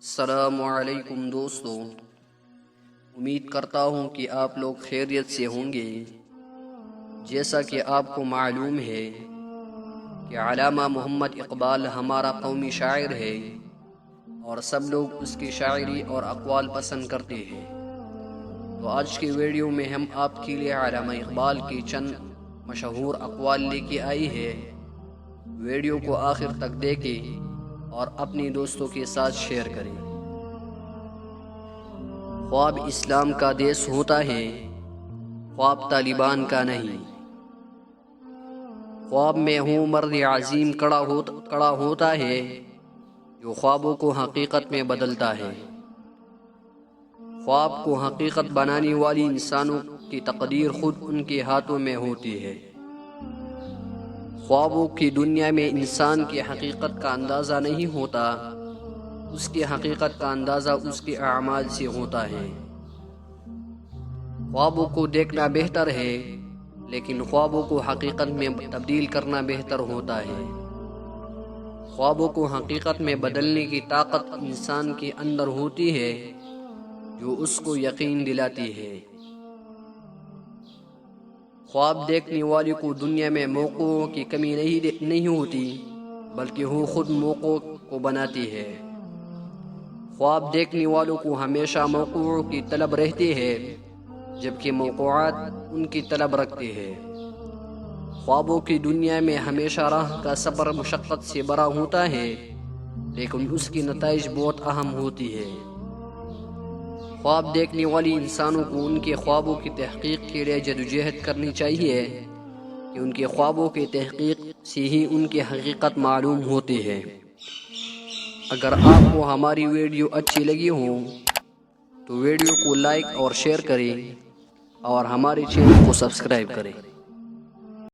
السلام علیکم دوستو، امید کرتا ہوں کہ آپ لوگ خیریت سے ہوں گے۔ جیسا کہ آپ کو معلوم ہے کہ علامہ محمد اقبال ہمارا قومی شاعر ہے اور سب لوگ اس کی شاعری اور اقوال پسند کرتے ہیں، تو آج کی ویڈیو میں ہم آپ کے لیے علامہ اقبال کی چند مشہور اقوال لے کے آئی ہے۔ ویڈیو کو آخر تک دیکھیں اور اپنی دوستوں کے ساتھ شیئر کریں۔ خواب اسلام کا دیس ہوتا ہے، خواب طالبان کا نہیں۔ خواب میں ہوں مرد عظیم کڑا ہوتا ہے، جو خوابوں کو حقیقت میں بدلتا ہے۔ خواب کو حقیقت بنانے والی انسانوں کی تقدیر خود ان کے ہاتھوں میں ہوتی ہے۔ خوابوں کی دنیا میں انسان کی حقیقت کا اندازہ نہیں ہوتا، اس کی حقیقت کا اندازہ اس کے اعمال سے ہوتا ہے۔ خوابوں کو دیکھنا بہتر ہے، لیکن خوابوں کو حقیقت میں تبدیل کرنا بہتر ہوتا ہے۔ خوابوں کو حقیقت میں بدلنے کی طاقت انسان کے اندر ہوتی ہے، جو اس کو یقین دلاتی ہے۔ خواب دیکھنے والے کو دنیا میں موقعوں کی کمی نہیں ہوتی، بلکہ وہ خود موقعوں کو بناتی ہے۔ خواب دیکھنے والوں کو ہمیشہ موقعوں کی طلب رہتی ہے، جبکہ موقعات ان کی طلب رکھتے ہیں۔ خوابوں کی دنیا میں ہمیشہ راہ کا سفر مشقت سے بھرا ہوتا ہے، لیکن اس کی نتائج بہت اہم ہوتی ہے۔ خواب دیکھنے والی انسانوں کو ان کے خوابوں کی تحقیق کے لیے جدوجہد کرنی چاہیے، کہ ان کے خوابوں کی تحقیق سے ہی ان کی حقیقت معلوم ہوتی ہے۔ اگر آپ کو ہماری ویڈیو اچھی لگی ہو تو ویڈیو کو لائک اور شیئر کریں اور ہمارے چینل کو سبسکرائب کریں۔